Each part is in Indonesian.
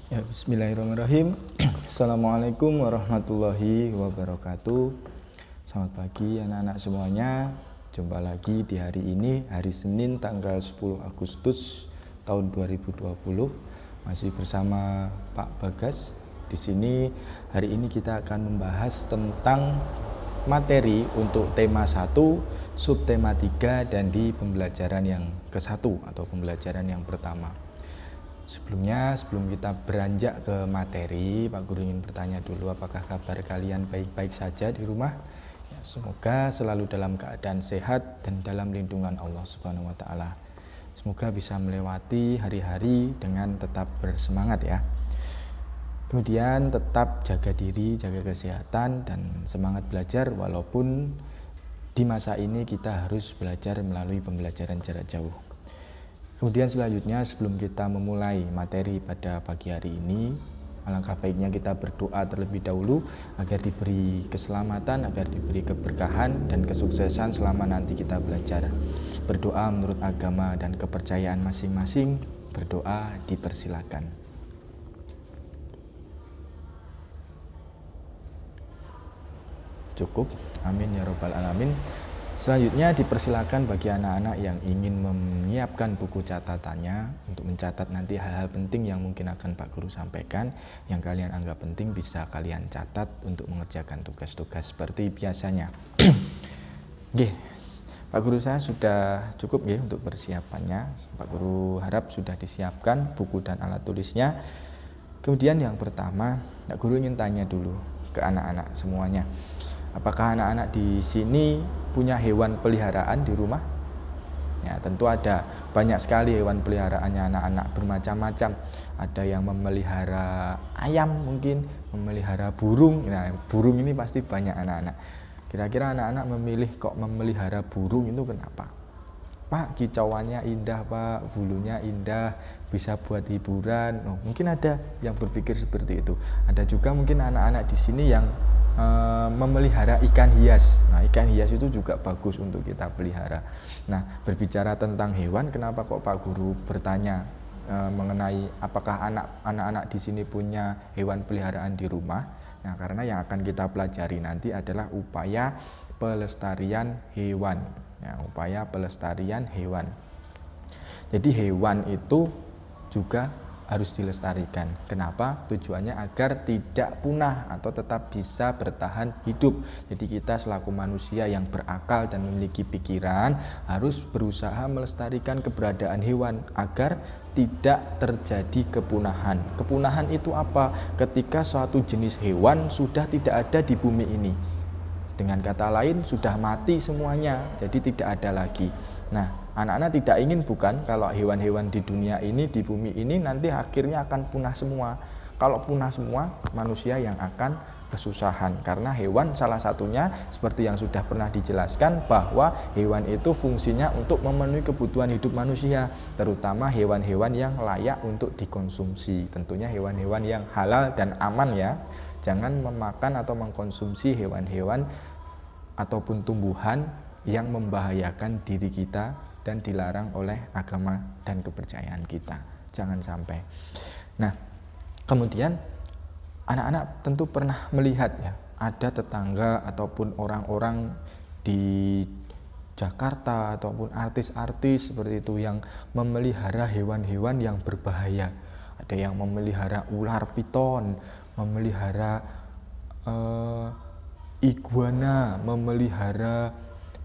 Ya, bismillahirrahmanirrahim. Assalamualaikum warahmatullahi wabarakatuh. Selamat pagi anak-anak semuanya. Jumpa lagi di hari ini, hari Senin tanggal 10 Agustus tahun 2020. Masih bersama Pak Bagas. Di sini hari ini kita akan membahas tentang materi untuk tema 1, subtema 3 dan di pembelajaran yang ke-1 atau pembelajaran yang pertama. Sebelumnya, sebelum kita beranjak ke materi, Pak Guru ingin bertanya dulu, apakah kabar kalian baik-baik saja di rumah? Ya, semoga selalu dalam keadaan sehat dan dalam lindungan Allah Subhanahu wa Ta'ala. Semoga bisa melewati hari-hari dengan tetap bersemangat ya. Kemudian tetap jaga diri, jaga kesehatan dan semangat belajar walaupun di masa ini kita harus belajar melalui pembelajaran jarak jauh. Kemudian selanjutnya sebelum kita memulai materi pada pagi hari ini, alangkah baiknya kita berdoa terlebih dahulu agar diberi keselamatan, agar diberi keberkahan dan kesuksesan selama nanti kita belajar. Berdoa menurut agama dan kepercayaan masing-masing, berdoa dipersilakan. Cukup, amin ya robbal alamin. Selanjutnya dipersilakan bagi anak-anak yang ingin menyiapkan buku catatannya untuk mencatat nanti hal-hal penting yang mungkin akan Pak Guru sampaikan, yang kalian anggap penting bisa kalian catat untuk mengerjakan tugas-tugas seperti biasanya. Oke, Pak Guru saya sudah cukup ya untuk persiapannya. Pak Guru harap sudah disiapkan buku dan alat tulisnya. Kemudian yang pertama, Pak Guru ingin tanya dulu ke anak-anak semuanya. Apakah anak-anak di sini punya hewan peliharaan di rumah? Ya, tentu ada banyak sekali hewan peliharaannya anak-anak bermacam-macam. Ada yang memelihara ayam mungkin, memelihara burung. Nah, burung ini pasti banyak anak-anak. Kira-kira anak-anak memilih kok memelihara burung itu kenapa? Pak, kicauannya indah Pak, bulunya indah, bisa buat hiburan. Oh, mungkin ada yang berpikir seperti itu. Ada juga mungkin anak-anak di sini yang memelihara ikan hias. Nah, ikan hias itu juga bagus untuk kita pelihara. Nah, berbicara tentang hewan, kenapa kok Pak Guru bertanya mengenai apakah anak-anak di sini punya hewan peliharaan di rumah? Nah, karena yang akan kita pelajari nanti adalah upaya pelestarian hewan. Ya, upaya pelestarian hewan. Jadi hewan itu juga harus dilestarikan. Kenapa? Tujuannya agar tidak punah atau tetap bisa bertahan hidup. Jadi kita selaku manusia yang berakal dan memiliki pikiran harus berusaha melestarikan keberadaan hewan agar tidak terjadi kepunahan. Kepunahan itu apa? Ketika suatu jenis hewan sudah tidak ada di bumi ini. Dengan kata lain sudah mati semuanya, jadi tidak ada lagi. Nah, anak-anak tidak ingin bukan kalau hewan-hewan di dunia ini, di bumi ini nanti akhirnya akan punah semua. Kalau punah semua, manusia yang akan kesusahan. Karena hewan salah satunya seperti yang sudah pernah dijelaskan bahwa hewan itu fungsinya untuk memenuhi kebutuhan hidup manusia, terutama hewan-hewan yang layak untuk dikonsumsi. Tentunya hewan-hewan yang halal dan aman ya. Jangan memakan atau mengkonsumsi hewan-hewan ataupun tumbuhan yang membahayakan diri kita dan dilarang oleh agama dan kepercayaan kita. Jangan sampai. Nah, kemudian anak-anak tentu pernah melihat ya, ada tetangga ataupun orang-orang di Jakarta ataupun artis-artis seperti itu yang memelihara hewan-hewan yang berbahaya. Ada yang memelihara ular piton, memelihara iguana, memelihara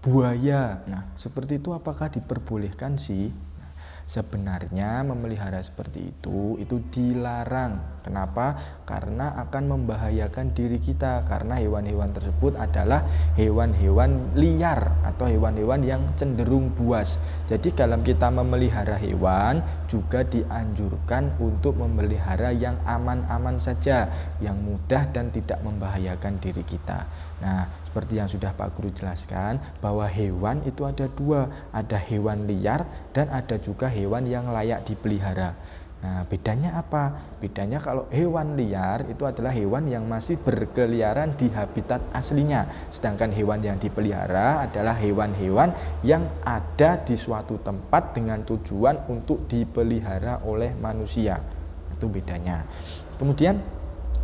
buaya. Nah, seperti itu apakah diperbolehkan sih? Nah, sebenarnya memelihara seperti itu dilarang. Kenapa? Karena akan membahayakan diri kita. Karena hewan-hewan tersebut adalah hewan-hewan liar atau hewan-hewan yang cenderung buas. Jadi dalam kita memelihara hewan juga dianjurkan untuk memelihara yang aman-aman saja, yang mudah dan tidak membahayakan diri kita. Nah, seperti yang sudah Pak Guru jelaskan bahwa hewan itu ada dua, ada hewan liar dan ada juga hewan yang layak dipelihara. Nah, bedanya apa? Bedanya kalau hewan liar itu adalah hewan yang masih berkeliaran di habitat aslinya. Sedangkan hewan yang dipelihara adalah hewan-hewan yang ada di suatu tempat dengan tujuan untuk dipelihara oleh manusia. Itu bedanya. Kemudian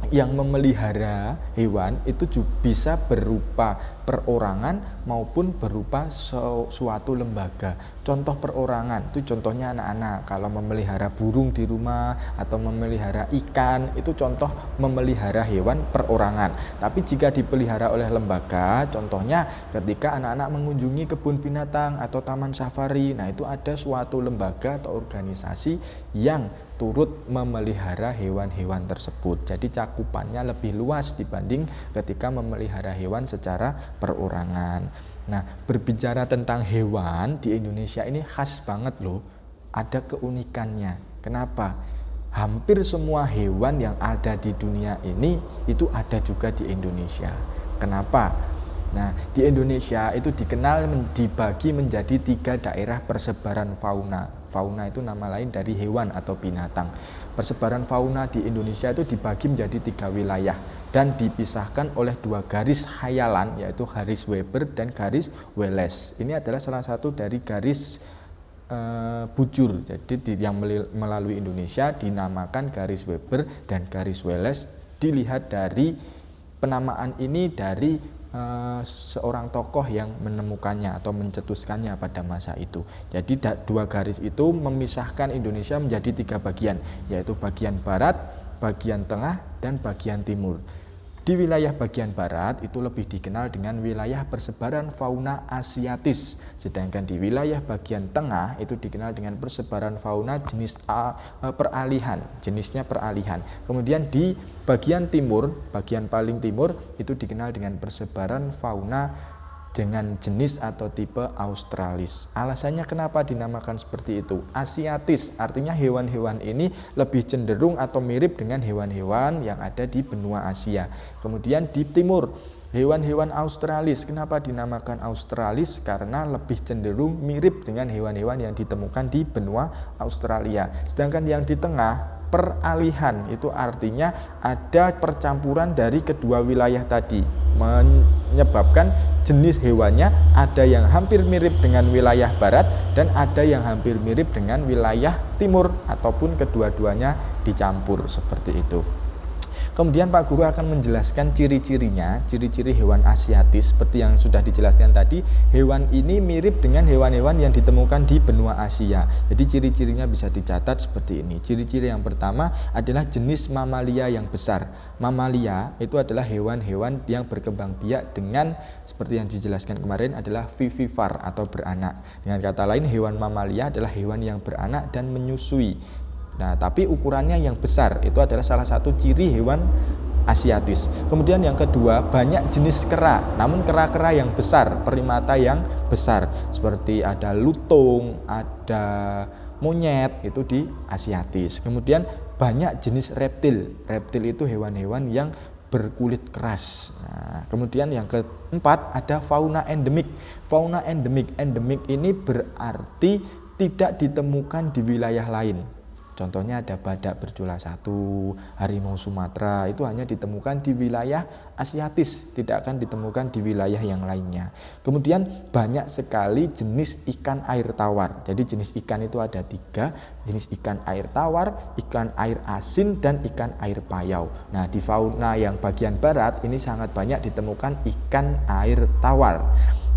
yang memelihara hewan itu juga bisa berupa perorangan maupun berupa suatu lembaga. Contoh perorangan itu contohnya anak-anak kalau memelihara burung di rumah atau memelihara ikan, itu contoh memelihara hewan perorangan. Tapi jika dipelihara oleh lembaga, contohnya ketika anak-anak mengunjungi kebun binatang atau taman safari, nah itu ada suatu lembaga atau organisasi yang turut memelihara hewan-hewan tersebut. Jadi cakupannya lebih luas dibanding ketika memelihara hewan secara perorangan. Nah, berbicara tentang hewan di Indonesia ini khas banget loh. Ada keunikannya. Kenapa? Hampir semua hewan yang ada di dunia ini itu ada juga di Indonesia. Kenapa? Nah, di Indonesia itu dikenal dibagi menjadi 3 daerah persebaran fauna. Fauna itu nama lain dari hewan atau binatang. Persebaran fauna di Indonesia itu dibagi menjadi 3 wilayah dan dipisahkan oleh 2 garis khayalan, yaitu garis Weber dan garis Wallace. Ini adalah salah satu dari garis bujur. Jadi yang melalui Indonesia dinamakan garis Weber dan garis Wallace. Dilihat dari penamaan ini dari seorang tokoh yang menemukannya atau mencetuskannya pada masa itu. Jadi 2 garis itu memisahkan Indonesia menjadi 3 bagian, yaitu bagian barat, bagian tengah, dan bagian timur. Di wilayah bagian barat itu lebih dikenal dengan wilayah persebaran fauna asiatis, sedangkan di wilayah bagian tengah itu dikenal dengan persebaran fauna jenis peralihan, jenisnya peralihan. Kemudian di bagian timur, bagian paling timur itu dikenal dengan persebaran fauna dengan jenis atau tipe Australis. Alasannya kenapa dinamakan seperti itu? Asiatis, artinya hewan-hewan ini lebih cenderung atau mirip dengan hewan-hewan yang ada di benua Asia. Kemudian di timur, hewan-hewan Australis. Kenapa dinamakan Australis? Karena lebih cenderung mirip dengan hewan-hewan yang ditemukan di benua Australia. Sedangkan yang di tengah, peralihan, itu artinya ada percampuran dari kedua wilayah tadi, menyebabkan jenis hewannya ada yang hampir mirip dengan wilayah barat dan ada yang hampir mirip dengan wilayah timur, ataupun kedua-duanya dicampur seperti itu. Kemudian Pak Guru akan menjelaskan ciri-cirinya, ciri-ciri hewan asiatis seperti yang sudah dijelaskan tadi. Hewan ini mirip dengan hewan-hewan yang ditemukan di benua Asia. Jadi ciri-cirinya bisa dicatat seperti ini. Ciri-ciri yang pertama adalah jenis mamalia yang besar. Mamalia itu adalah hewan-hewan yang berkembang biak dengan seperti yang dijelaskan kemarin adalah vivipar atau beranak. Dengan kata lain, hewan mamalia adalah hewan yang beranak dan menyusui. Nah, tapi ukurannya yang besar itu adalah salah satu ciri hewan asiatis. Kemudian yang kedua, banyak jenis kera, namun kera-kera yang besar, primata yang besar, seperti ada lutung, ada monyet, itu di asiatis. Kemudian banyak jenis reptil. Reptil itu hewan-hewan yang berkulit keras. Nah, kemudian yang keempat ada fauna endemik. Fauna endemik, endemik ini berarti tidak ditemukan di wilayah lain. Contohnya ada badak berjula 1, harimau Sumatera, itu hanya ditemukan di wilayah asiatis, tidak akan ditemukan di wilayah yang lainnya. Kemudian banyak sekali jenis ikan air tawar. Jadi jenis ikan itu ada 3, jenis ikan air tawar, ikan air asin, dan ikan air payau. Nah, di fauna yang bagian barat ini sangat banyak ditemukan ikan air tawar.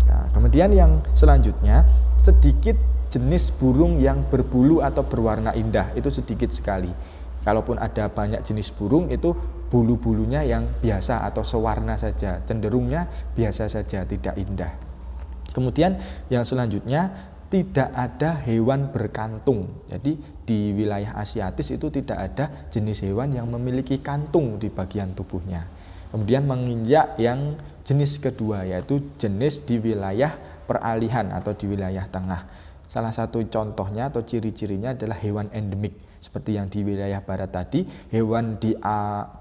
Nah, kemudian yang selanjutnya, sedikit jenis burung yang berbulu atau berwarna indah, itu sedikit sekali. Kalaupun ada banyak jenis burung, itu bulu-bulunya yang biasa atau sewarna saja, cenderungnya biasa saja, tidak indah. Kemudian yang selanjutnya, tidak ada hewan berkantung. Jadi di wilayah asiatis itu tidak ada jenis hewan yang memiliki kantung di bagian tubuhnya. Kemudian menginjak yang jenis kedua, yaitu jenis di wilayah peralihan atau di wilayah tengah. Salah satu contohnya atau ciri-cirinya adalah hewan endemik. Seperti yang di wilayah barat tadi, hewan di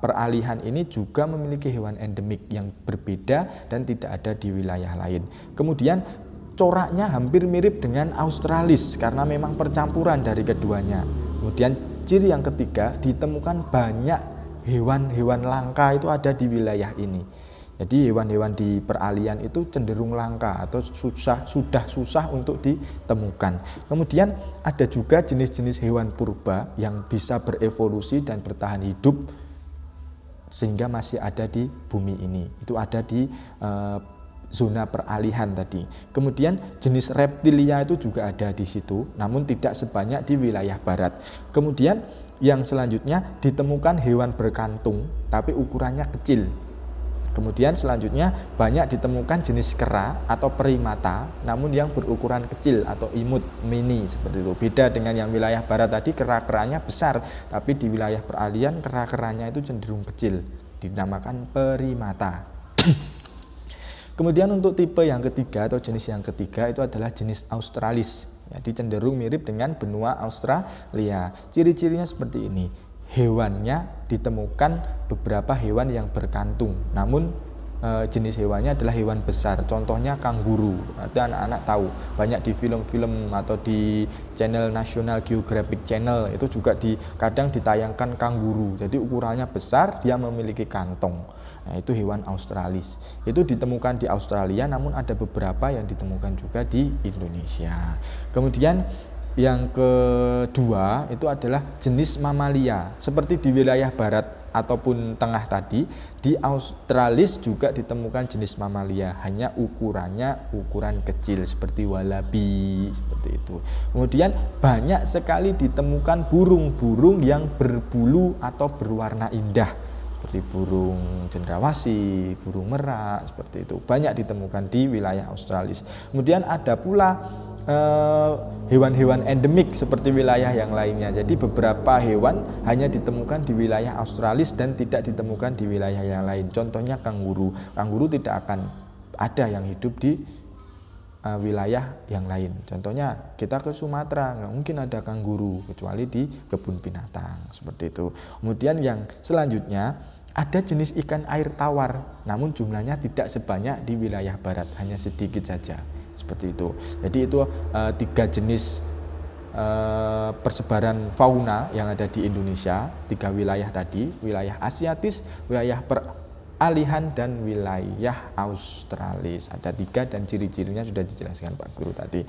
peralihan ini juga memiliki hewan endemik yang berbeda dan tidak ada di wilayah lain. Kemudian coraknya hampir mirip dengan Australis karena memang percampuran dari keduanya. Kemudian ciri yang ketiga, ditemukan banyak hewan-hewan langka itu ada di wilayah ini. Jadi hewan-hewan di peralihan itu cenderung langka atau sudah susah untuk ditemukan. Kemudian ada juga jenis-jenis hewan purba yang bisa berevolusi dan bertahan hidup sehingga masih ada di bumi ini. Itu ada di zona peralihan tadi. Kemudian jenis reptilia itu juga ada di situ, namun tidak sebanyak di wilayah barat. Kemudian yang selanjutnya ditemukan hewan berkantung, tapi ukurannya kecil. Kemudian selanjutnya banyak ditemukan jenis kera atau primata, namun yang berukuran kecil atau imut mini seperti itu. Beda dengan yang wilayah barat tadi, kera-keranya besar, tapi di wilayah peralihan kera-keranya itu cenderung kecil, dinamakan primata. Kemudian untuk tipe yang ketiga atau jenis yang ketiga itu adalah jenis Australis. Jadi cenderung mirip dengan benua Australia. Ciri-cirinya seperti ini. Hewannya ditemukan beberapa hewan yang berkantung, namun jenis hewannya adalah hewan besar. Contohnya kanguru. Nanti anak-anak tahu, banyak di film-film atau di channel National Geographic Channel itu juga kadang ditayangkan kanguru. Jadi ukurannya besar, dia memiliki kantong. Nah, itu hewan Australis. Itu ditemukan di Australia, namun ada beberapa yang ditemukan juga di Indonesia. Kemudian yang kedua itu adalah jenis mamalia. Seperti di wilayah barat ataupun tengah tadi, di Australis juga ditemukan jenis mamalia, hanya ukuran kecil seperti walabi seperti itu. Kemudian banyak sekali ditemukan burung-burung yang berbulu atau berwarna indah, seperti burung cendrawasih, burung merak seperti itu. Banyak ditemukan di wilayah Australis. Kemudian ada pula hewan-hewan endemik seperti wilayah yang lainnya. Jadi beberapa hewan hanya ditemukan di wilayah Australis dan tidak ditemukan di wilayah yang lain. Contohnya kanguru. Kanguru tidak akan ada yang hidup di wilayah yang lain. Contohnya kita ke Sumatera, nggak mungkin ada kanguru kecuali di kebun binatang seperti itu. Kemudian yang selanjutnya ada jenis ikan air tawar, namun jumlahnya tidak sebanyak di wilayah barat, hanya sedikit saja. Seperti itu. Jadi itu tiga jenis persebaran fauna yang ada di Indonesia, tiga wilayah tadi, wilayah Asiatis, wilayah peralihan, dan wilayah Australis. Ada tiga dan ciri-cirinya sudah dijelaskan Pak Guru tadi.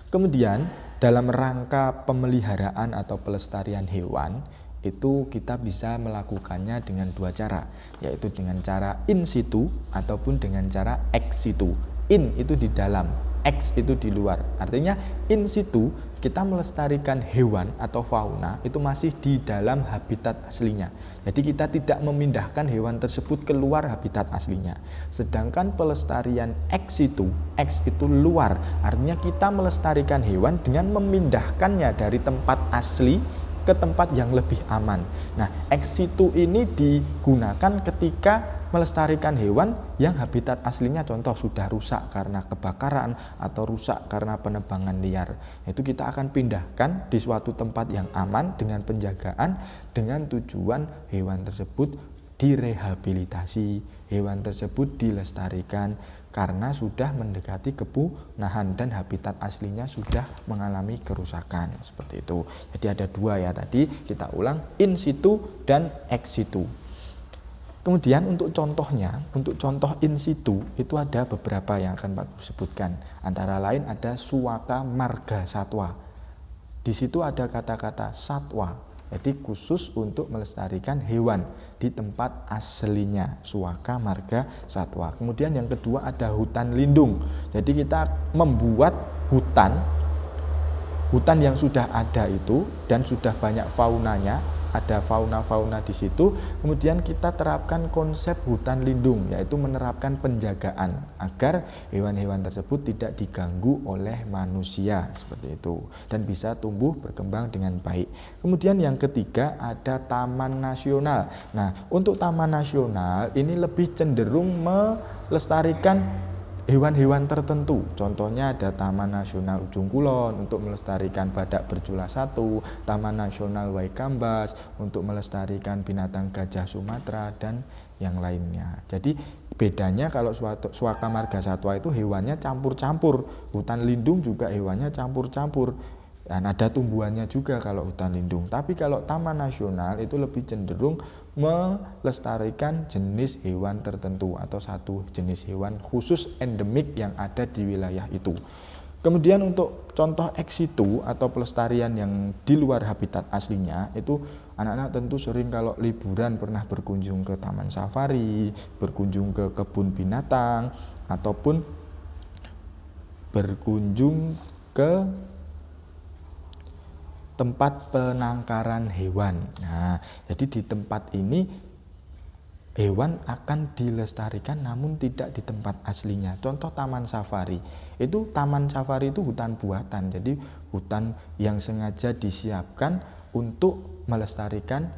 Kemudian dalam rangka pemeliharaan atau pelestarian hewan, itu kita bisa melakukannya dengan dua cara, yaitu dengan cara in situ ataupun dengan cara ex situ. In itu di dalam, ex itu di luar. Artinya in situ kita melestarikan hewan atau fauna itu masih di dalam habitat aslinya. Jadi kita tidak memindahkan hewan tersebut keluar habitat aslinya. Sedangkan pelestarian ex itu luar. Artinya kita melestarikan hewan dengan memindahkannya dari tempat asli ke tempat yang lebih aman. Nah, ex situ ini digunakan ketika melestarikan hewan yang habitat aslinya contoh sudah rusak karena kebakaran atau rusak karena penebangan liar. Itu kita akan pindahkan di suatu tempat yang aman dengan penjagaan, dengan tujuan hewan tersebut direhabilitasi, hewan tersebut dilestarikan karena sudah mendekati kepunahan dan habitat aslinya sudah mengalami kerusakan seperti itu. Jadi ada dua ya tadi, kita ulang, in situ dan ex situ. Kemudian untuk contohnya, untuk contoh in situ itu ada beberapa yang akan Pak Guru sebutkan. Antara lain ada suaka marga satwa. Di situ ada kata-kata satwa. Jadi khusus untuk melestarikan hewan di tempat aslinya, suaka marga satwa. Kemudian yang kedua ada hutan lindung. Jadi kita membuat hutan yang sudah ada itu dan sudah banyak faunanya, ada fauna-fauna di situ. Kemudian kita terapkan konsep hutan lindung, yaitu menerapkan penjagaan agar hewan-hewan tersebut tidak diganggu oleh manusia seperti itu dan bisa tumbuh berkembang dengan baik. Kemudian yang ketiga ada taman nasional. Nah, untuk taman nasional ini lebih cenderung melestarikan hewan-hewan tertentu. Contohnya ada Taman Nasional Ujung Kulon untuk melestarikan badak berjula 1, Taman Nasional Waikambas untuk melestarikan binatang gajah Sumatera dan yang lainnya. Jadi bedanya kalau suaka marga satwa itu hewannya campur-campur, hutan lindung juga hewannya campur-campur. Dan ada tumbuhannya juga kalau hutan lindung. Tapi kalau taman nasional itu lebih cenderung melestarikan jenis hewan tertentu atau satu jenis hewan khusus endemik yang ada di wilayah itu. Kemudian untuk contoh ex situ atau pelestarian yang di luar habitat aslinya, itu anak-anak tentu sering kalau liburan pernah berkunjung ke taman safari, berkunjung ke kebun binatang, ataupun berkunjung ke tempat penangkaran hewan. Nah, jadi di tempat ini hewan akan dilestarikan namun tidak di tempat aslinya. Contoh taman safari. Taman safari itu hutan buatan. Jadi hutan yang sengaja disiapkan untuk melestarikan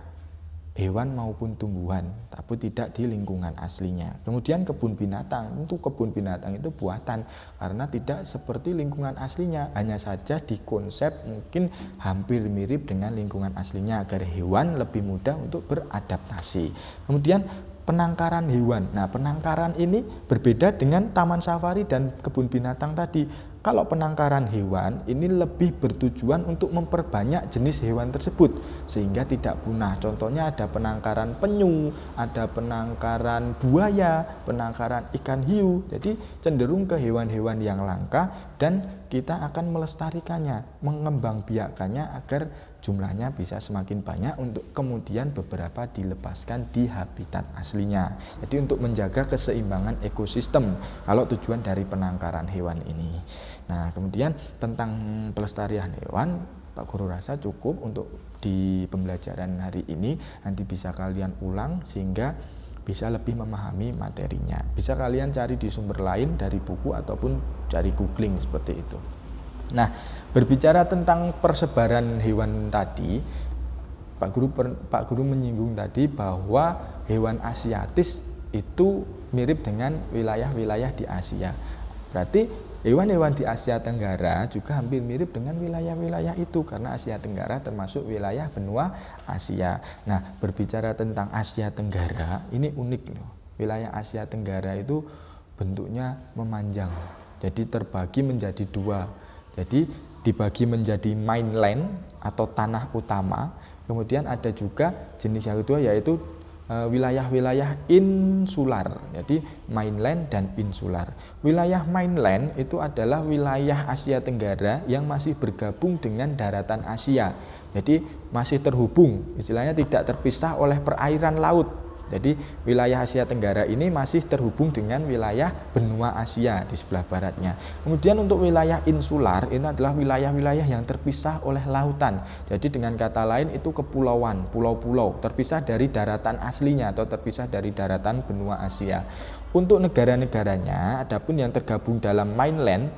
hewan maupun tumbuhan, tapi tidak di lingkungan aslinya. Kemudian kebun binatang, untuk kebun binatang itu buatan karena tidak seperti lingkungan aslinya, hanya saja dikonsep mungkin hampir mirip dengan lingkungan aslinya agar hewan lebih mudah untuk beradaptasi. Kemudian penangkaran hewan. Nah, penangkaran ini berbeda dengan taman safari dan kebun binatang tadi. Kalau penangkaran hewan ini lebih bertujuan untuk memperbanyak jenis hewan tersebut sehingga tidak punah. Contohnya ada penangkaran penyu, ada penangkaran buaya, penangkaran ikan hiu. Jadi cenderung ke hewan-hewan yang langka dan kita akan melestarikannya, mengembangbiakannya agar jumlahnya bisa semakin banyak untuk kemudian beberapa dilepaskan di habitat aslinya. Jadi untuk menjaga keseimbangan ekosistem kalau tujuan dari penangkaran hewan ini. Nah, kemudian tentang pelestarian hewan, Pak Guru rasa cukup untuk di pembelajaran hari ini. Nanti bisa kalian ulang sehingga bisa lebih memahami materinya. Bisa kalian cari di sumber lain dari buku ataupun dari googling seperti itu. Nah, berbicara tentang persebaran hewan tadi, Pak Guru menyinggung tadi bahwa hewan asiatis itu mirip dengan wilayah-wilayah di Asia. Berarti hewan-hewan di Asia Tenggara juga hampir mirip dengan wilayah-wilayah itu karena Asia Tenggara termasuk wilayah benua Asia. Nah, berbicara tentang Asia Tenggara, ini unik loh. Wilayah Asia Tenggara itu bentuknya memanjang. Jadi terbagi menjadi dua. Jadi dibagi menjadi mainland atau tanah utama, kemudian ada juga jenis yang kedua yaitu wilayah-wilayah insular. Jadi mainland dan insular. Wilayah mainland itu adalah wilayah Asia Tenggara yang masih bergabung dengan daratan Asia. Jadi masih terhubung, istilahnya tidak terpisah oleh perairan laut. Jadi wilayah Asia Tenggara ini masih terhubung dengan wilayah benua Asia di sebelah baratnya. Kemudian untuk wilayah insular ini adalah wilayah-wilayah yang terpisah oleh lautan. Jadi dengan kata lain itu kepulauan, pulau-pulau terpisah dari daratan aslinya atau terpisah dari daratan benua Asia. Untuk negara-negaranya, adapun yang tergabung dalam mainland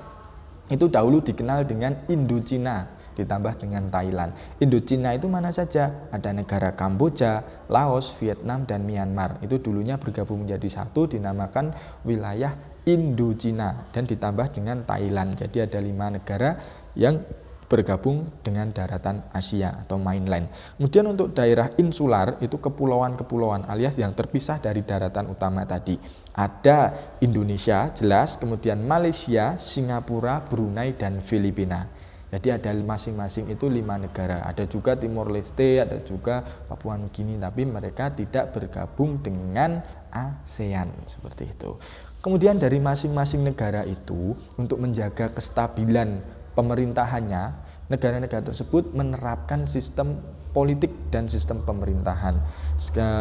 itu dahulu dikenal dengan Indochina ditambah dengan Thailand. Indochina itu mana saja? Ada negara Kamboja, Laos, Vietnam, dan Myanmar. Itu dulunya bergabung menjadi satu dinamakan wilayah Indochina dan ditambah dengan Thailand. Jadi ada 5 negara yang bergabung dengan daratan Asia atau mainland. Kemudian untuk daerah insular itu kepulauan-kepulauan alias yang terpisah dari daratan utama tadi. Ada Indonesia jelas, kemudian Malaysia, Singapura, Brunei, dan Filipina. Jadi ada masing-masing itu 5 negara. Ada juga Timor Leste, ada juga Papua Nugini, tapi mereka tidak bergabung dengan ASEAN seperti itu. Kemudian dari masing-masing negara itu untuk menjaga kestabilan pemerintahannya, negara-negara tersebut menerapkan sistem politik dan sistem pemerintahan.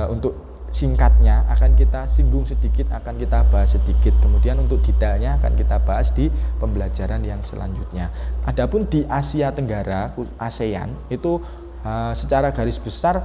Untuk singkatnya akan kita singgung sedikit, akan kita bahas sedikit. Kemudian untuk detailnya akan kita bahas di pembelajaran yang selanjutnya. Adapun di Asia Tenggara, ASEAN itu secara garis besar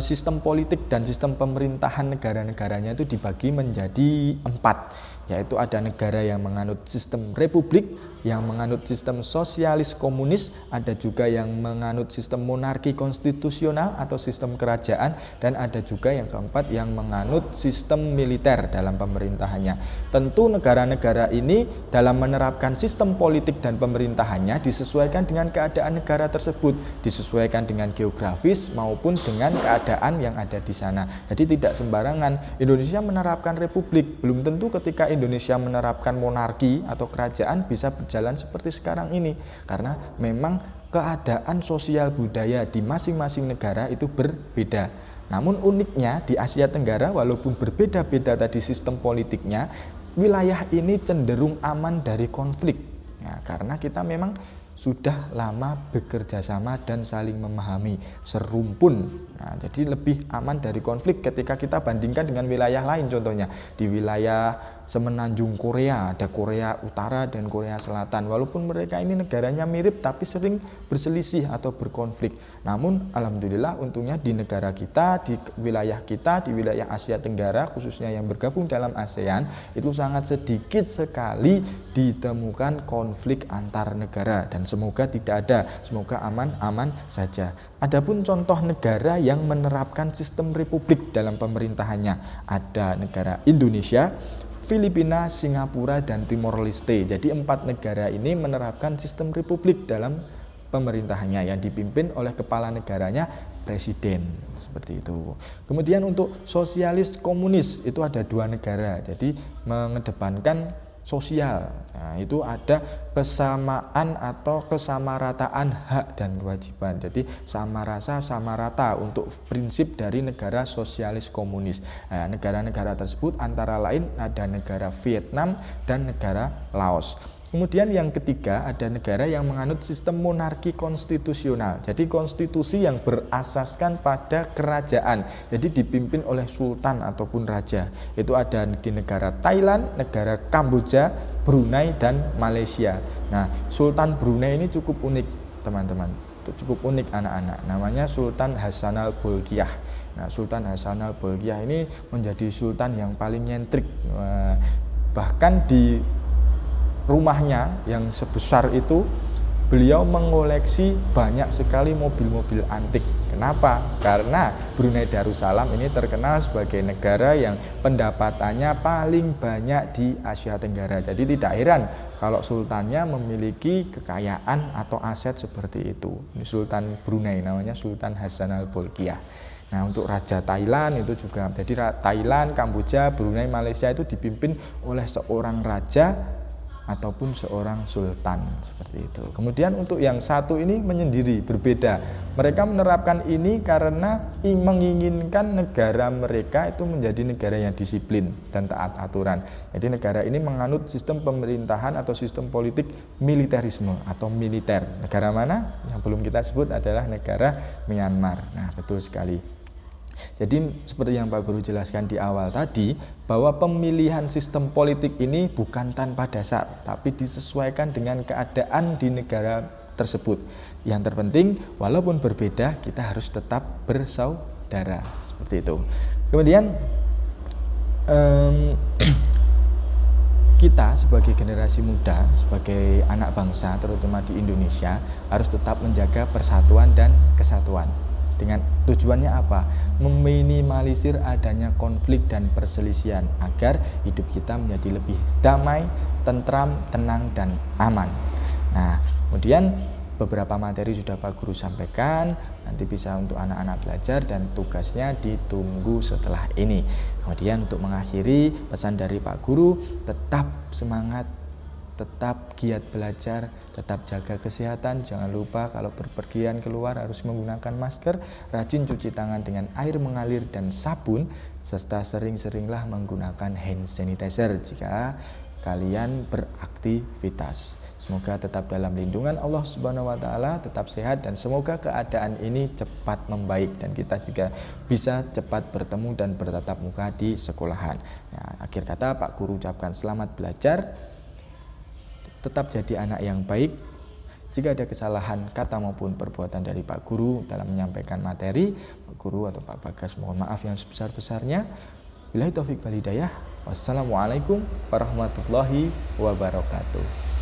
sistem politik dan sistem pemerintahan negara-negaranya itu dibagi menjadi 4, yaitu ada negara yang menganut sistem republik, yang menganut sistem sosialis komunis, ada juga yang menganut sistem monarki konstitusional atau sistem kerajaan, dan ada juga yang keempat yang menganut sistem militer dalam pemerintahannya. Tentu negara-negara ini dalam menerapkan sistem politik dan pemerintahannya disesuaikan dengan keadaan negara tersebut, disesuaikan dengan geografis maupun dengan keadaan yang ada di sana. Jadi tidak sembarangan. Indonesia menerapkan republik, belum tentu ketika Indonesia menerapkan monarki atau kerajaan bisa berjalan seperti sekarang ini, karena memang keadaan sosial budaya di masing-masing negara itu berbeda. Namun uniknya di Asia Tenggara, walaupun berbeda-beda tadi sistem politiknya, wilayah ini cenderung aman dari konflik. Ya, karena kita memang sudah lama bekerja sama dan saling memahami, serumpun. Nah, jadi lebih aman dari konflik ketika kita bandingkan dengan wilayah lain. Contohnya di wilayah semenanjung Korea, ada Korea Utara dan Korea Selatan. Walaupun mereka ini negaranya mirip tapi sering berselisih atau berkonflik. Namun alhamdulillah untungnya di negara kita, di wilayah kita, di wilayah Asia Tenggara khususnya yang bergabung dalam ASEAN, itu sangat sedikit sekali ditemukan konflik antar negara, dan semoga tidak ada, semoga aman-aman saja. Adapun contoh negara yang menerapkan sistem republik dalam pemerintahannya, ada negara Indonesia, Filipina, Singapura, dan Timor Leste. Jadi 4 negara ini menerapkan sistem republik dalam pemerintahannya yang dipimpin oleh kepala negaranya presiden, seperti itu. Kemudian untuk sosialis komunis itu ada 2 negara, jadi mengedepankan sosial. Nah, itu ada kesamaan atau kesamarataan hak dan kewajiban. Jadi sama rasa, sama rata untuk prinsip dari negara sosialis komunis. Nah, negara-negara tersebut antara lain ada negara Vietnam dan negara Laos. Kemudian yang ketiga ada negara yang menganut sistem monarki konstitusional. Jadi konstitusi yang berasaskan pada kerajaan. Jadi dipimpin oleh sultan ataupun raja. Itu ada di negara Thailand, negara Kamboja, Brunei, dan Malaysia. Nah, Sultan Brunei ini cukup unik, teman-teman. Cukup unik anak-anak. Namanya Sultan Hassanal Bolkiah. Nah, Sultan Hassanal Bolkiah ini menjadi sultan yang paling nyentrik. Bahkan di rumahnya yang sebesar itu beliau mengoleksi banyak sekali mobil-mobil antik. Kenapa? Karena Brunei Darussalam ini terkenal sebagai negara yang pendapatannya paling banyak di Asia Tenggara. Jadi tidak heran kalau sultannya memiliki kekayaan atau aset seperti itu. Ini Sultan Brunei, namanya Sultan Hassanal Bolkiah. Nah, untuk Raja Thailand itu juga. Jadi Thailand, Kamboja, Brunei, Malaysia itu dipimpin oleh seorang raja ataupun seorang sultan, seperti itu. Kemudian untuk yang satu ini menyendiri, berbeda. Mereka menerapkan ini karena menginginkan negara mereka itu menjadi negara yang disiplin dan taat aturan. Jadi negara ini menganut sistem pemerintahan atau sistem politik militerisme atau militer. Negara mana? Yang belum kita sebut adalah negara Myanmar. Nah, betul sekali. Jadi seperti yang Pak Guru jelaskan di awal tadi, bahwa pemilihan sistem politik ini bukan tanpa dasar, tapi disesuaikan dengan keadaan di negara tersebut. Yang terpenting, walaupun berbeda, kita harus tetap bersaudara, seperti itu. Kemudian kita sebagai generasi muda, sebagai anak bangsa, terutama di Indonesia, harus tetap menjaga persatuan dan kesatuan. Dengan tujuannya apa? Meminimalisir adanya konflik dan perselisihan agar hidup kita menjadi lebih damai, tentram, tenang, dan aman. Nah, kemudian beberapa materi sudah Pak Guru sampaikan, nanti bisa untuk anak-anak belajar dan tugasnya ditunggu setelah ini. Kemudian untuk mengakhiri pesan dari Pak Guru, tetap semangat, tetap giat belajar, tetap jaga kesehatan. Jangan lupa kalau berpergian keluar harus menggunakan masker, rajin cuci tangan dengan air mengalir dan sabun, serta sering-seringlah menggunakan hand sanitizer jika kalian beraktivitas. Semoga tetap dalam lindungan Allah Subhanahu wa taala, tetap sehat, dan semoga keadaan ini cepat membaik dan kita juga bisa cepat bertemu dan bertatap muka di sekolahan. Ya, akhir kata Pak Guru ucapkan selamat belajar. Tetap jadi anak yang baik. Jika ada kesalahan kata maupun perbuatan dari Pak Guru dalam menyampaikan materi, Pak Guru atau Pak Bagas mohon maaf yang sebesar-besarnya. Billahi taufik wal hidayah. Wassalamualaikum warahmatullahi wabarakatuh.